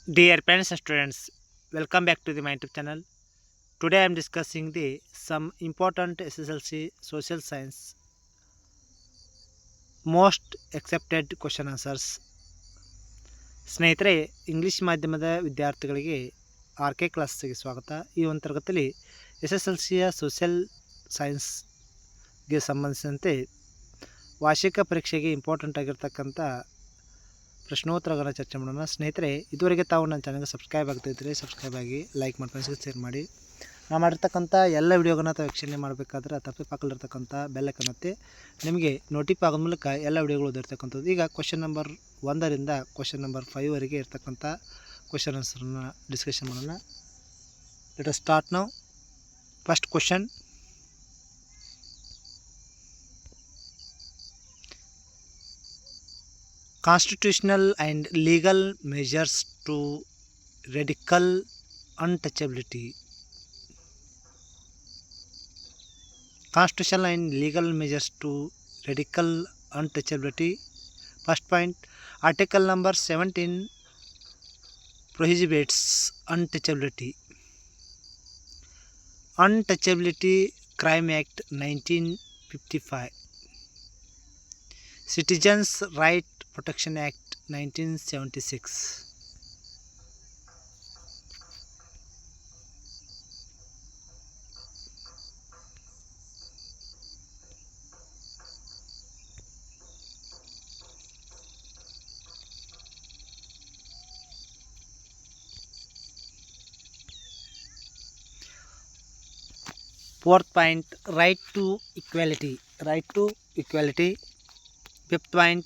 Dear parents and students, welcome back to my YouTube channel. Today I am discussing the some important SSLC social science most accepted question answers. ಸ್ನೇಹಿತರೆ, English ಮಾಧ್ಯಮದ ವಿದ್ಯಾರ್ಥಿಗಳಿಗೆ R K ಕ್ಲಾಸ್ಗೆ ಸ್ವಾಗತ. ಈ ಒಂದು ತರಗತಿಯಲ್ಲಿ S S L ಸಿಯ social ಸೈನ್ಸ್ಗೆ ಸಂಬಂಧಿಸಿದಂತೆ ವಾರ್ಷಿಕ ಪರೀಕ್ಷೆಗೆ ಇಂಪಾರ್ಟೆಂಟ್ ಆಗಿರ್ತಕ್ಕಂಥ ಪ್ರಶ್ನೋತ್ತರಗಳನ್ನು ಚರ್ಚೆ ಮಾಡೋಣ. ಸ್ನೇಹಿತರೆ, ಇದುವರೆಗೆ ತಾವು ನನ್ನ ಚಾನಲ್ಗೆ ಸಬ್ಸ್ಕ್ರೈಬ್ ಆಗ್ತಾಯಿದ್ರೆ ಸಬ್ಸ್ಕ್ರೈಬ್ ಆಗಿ, ಲೈಕ್ ಮಾಡಿ, ಫ್ರೆಂಡ್ಸ್ಗೆ ಶೇರ್ ಮಾಡಿ. ನಾನು ಮಾಡಿರ್ತಕ್ಕಂಥ ಎಲ್ಲ ವಿಡಿಯೋಗಳನ್ನ ತಾವು ವೀಕ್ಷಣೆ ಮಾಡಬೇಕಾದ್ರೆ ತಪ್ಪಿ ಪಾಕಲಿರ್ತಕ್ಕಂಥ ಬೆಲ್ಲೈಕನ್ ಒತ್ತಿ ನಿಮಗೆ ನೋಟಿಫೈ ಆಗೋ ಮೂಲಕ ಎಲ್ಲ ವಿಡಿಯೋಗಳು ಓದಿರ್ತಕ್ಕಂಥದ್ದು. ಈಗ ಕ್ವಶನ್ ನಂಬರ್ 1ರಿಂದ ಕ್ವಶನ್ ನಂಬರ್ 5ವರೆಗೆ ಇರ್ತಕ್ಕಂಥ ಕ್ವಶನ್ ಆನ್ಸರನ್ನು ಡಿಸ್ಕಷನ್ ಮಾಡೋಣ. Let us start now. First question: constitutional and legal measures to radical untouchability. Constitutional and legal measures to radical untouchability. First point: Article number 17 prohibits untouchability. Untouchability Crime Act 1955. Citizens Right Protection Act 1976. Fourth point: Right to equality. Right to equality. Fifth point: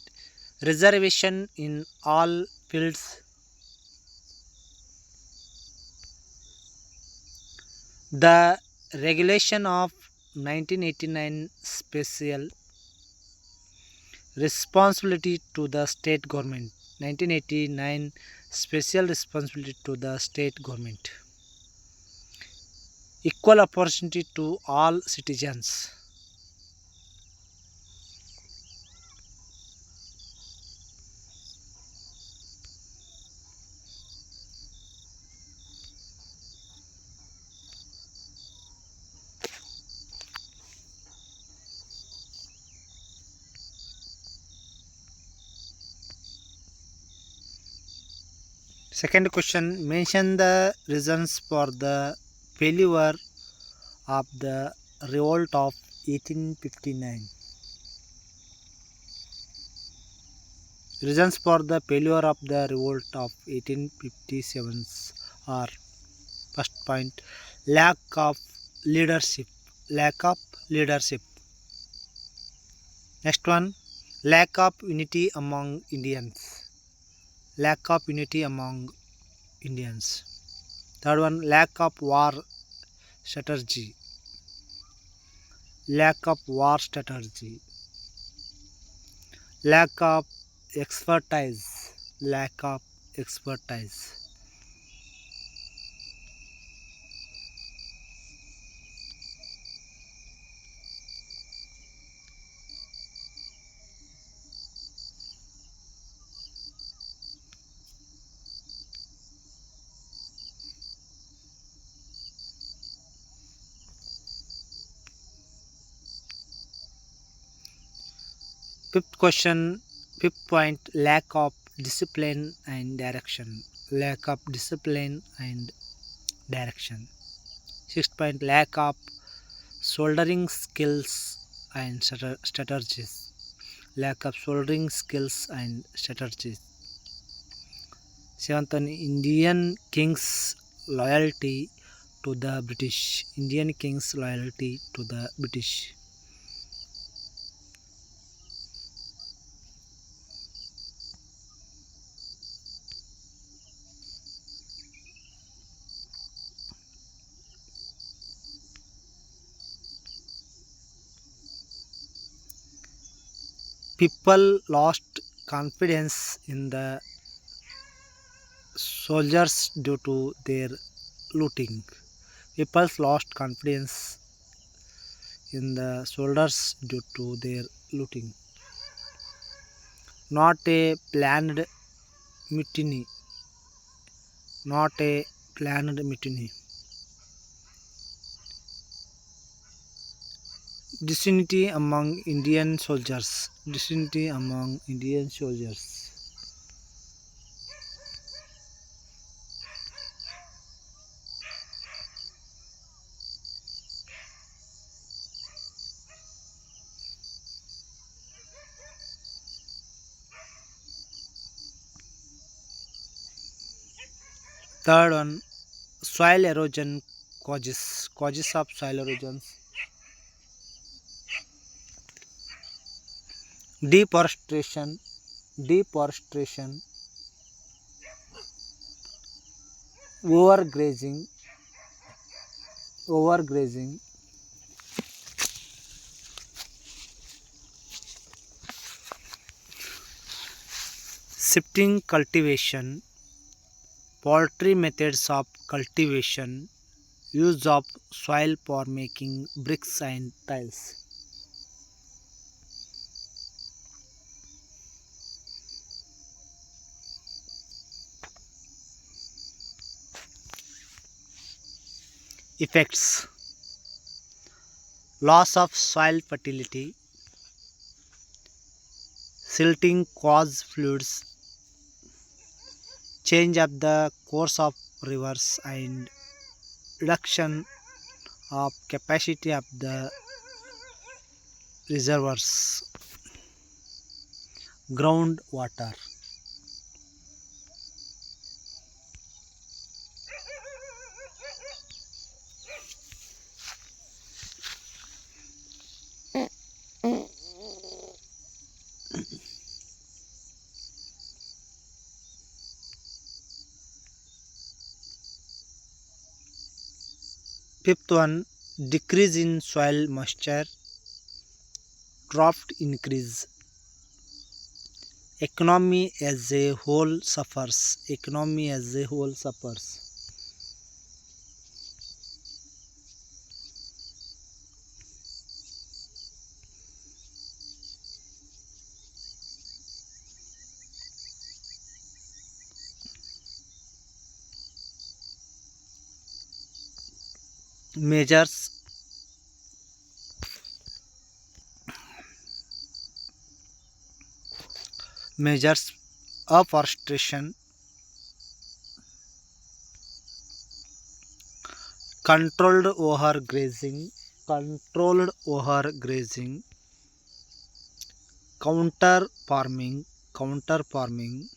Reservation in all fields. The regulation of 1989 special responsibility to the state government. 1989 special responsibility to the state government. Equal opportunity to all citizens. Second question: mention the reasons for the failure of the revolt of 1859. Reasons for the failure of the revolt of 1857 are: first point, lack of leadership. Lack of leadership. Next one, lack of unity among Indians. Lack of unity among Indians. Third one, lack of war strategy. Lack of war strategy. Lack of expertise. Lack of expertise. Fifth point, lack of discipline and direction. Lack of discipline and direction. Sixth point, lack of soldering skills and strategies. Lack of soldering skills and strategies. Seventh one, Indian king's loyalty to the British. Indian king's loyalty to the British. People lost confidence in the soldiers due to their looting. People lost confidence in the soldiers due to their looting. Not a planned mutiny. not a planned mutiny. Disunity among Indian soldiers. Disunity among Indian soldiers. Third one, soil erosion causes. Causes of soil erosion. Deforestation. Deforestation. Overgrazing. Overgrazing. Shifting cultivation. Poultry methods of cultivation. Use of soil for making bricks and tiles. Effects: loss of soil fertility, silting cause floods, change of the course of rivers, and reduction of capacity of the reservoirs. Groundwater. Fifth one, decrease in soil moisture, drought increase. Economy as a whole suffers. Economy as a whole suffers. Measures: measures afforestation, controlled overgrazing, controlled overgrazing, counter farming, counter farming,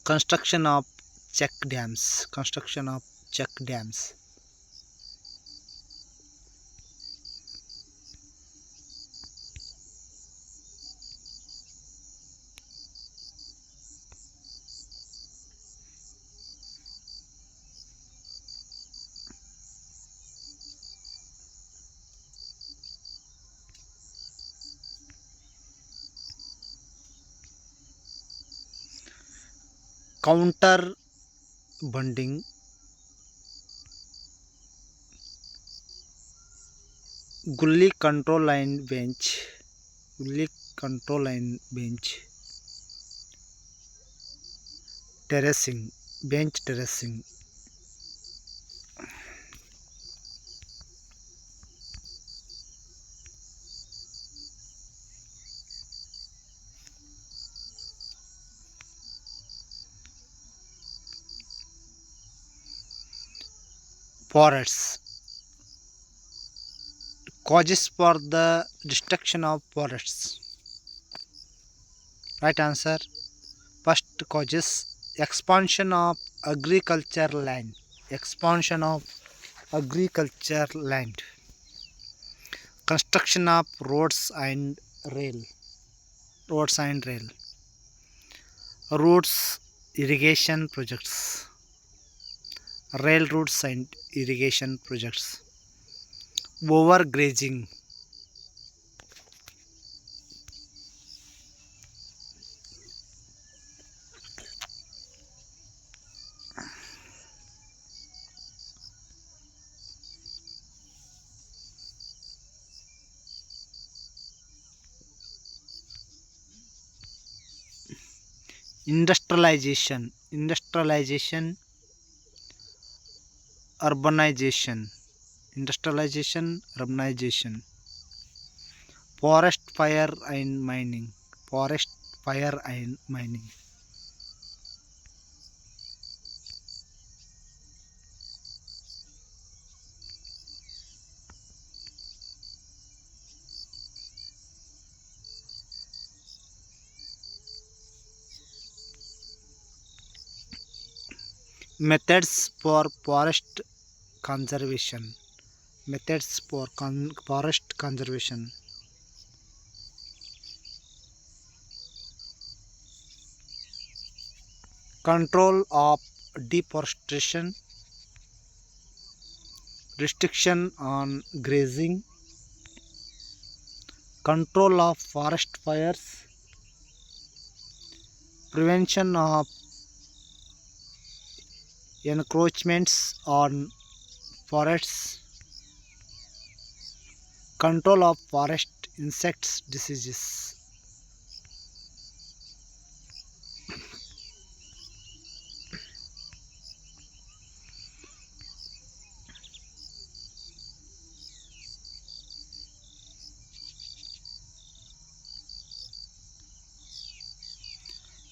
construction of check dams, construction of check dams. Counter bunding, gully control line bench, gully control line bench, terracing, bench terracing. Forests, causes for the destruction of forests. Right answer. First causes, expansion of agriculture land. Expansion of agriculture land. Construction of roads and rail. Roads and rail. Roads, irrigation projects. Railroads and irrigation projects. Overgrazing. industrialization, urbanization, urbanization, forest fire and mining, forest fire and mining, methods for forest conservation, methods for forest conservation, control of deforestation, restriction on grazing, control of forest fires, prevention of encroachments on forests, control of forest insects diseases.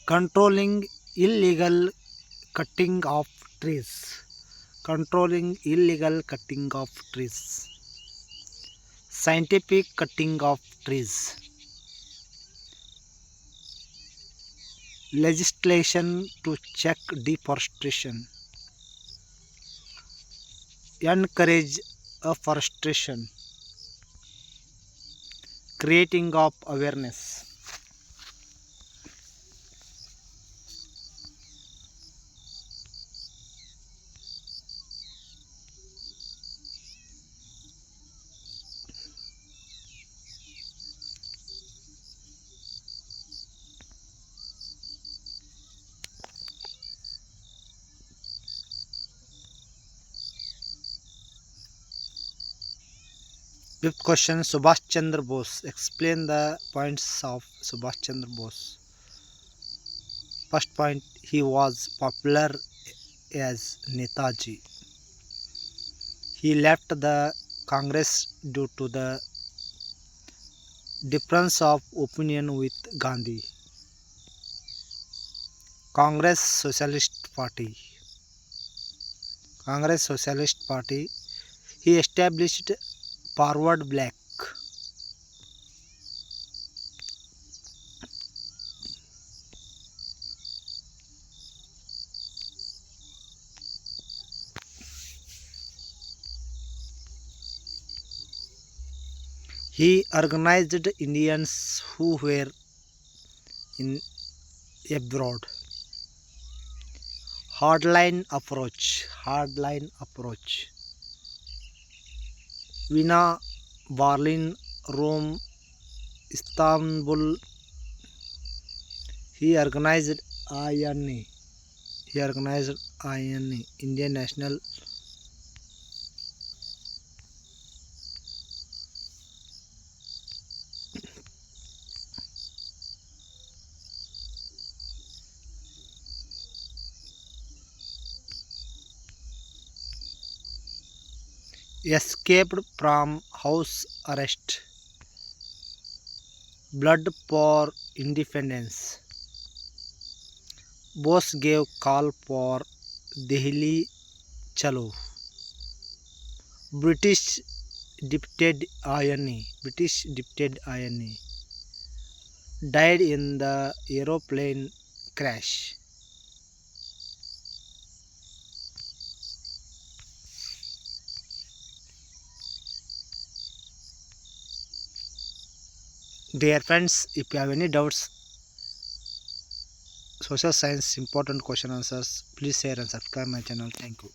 Controlling illegal cutting of trees, controlling illegal cutting of trees, scientific cutting of trees, legislation to check deforestation, encourage afforestation, creating of awareness. Fifth question, Subhash Chandra Bose. Explain the points of Subhash Chandra Bose. First point, he was popular as Netaji. He left the Congress due to the difference of opinion with Gandhi. Congress Socialist Party. Congress Socialist Party. He established Forward Bloc. He organized Indians who were in abroad. Hardline approach. Hardline approach. Vienna, Berlin, Rome, Istanbul. He organized INA. He organized INA, Indian National. Escaped from house arrest. Blood for independence. Bose gave call for Delhi Chalo. British defeated INA. British defeated INA. Died in the aeroplane crash. Dear friends, if you have any doubts, social science important question answers, please share and subscribe my channel. Thank you.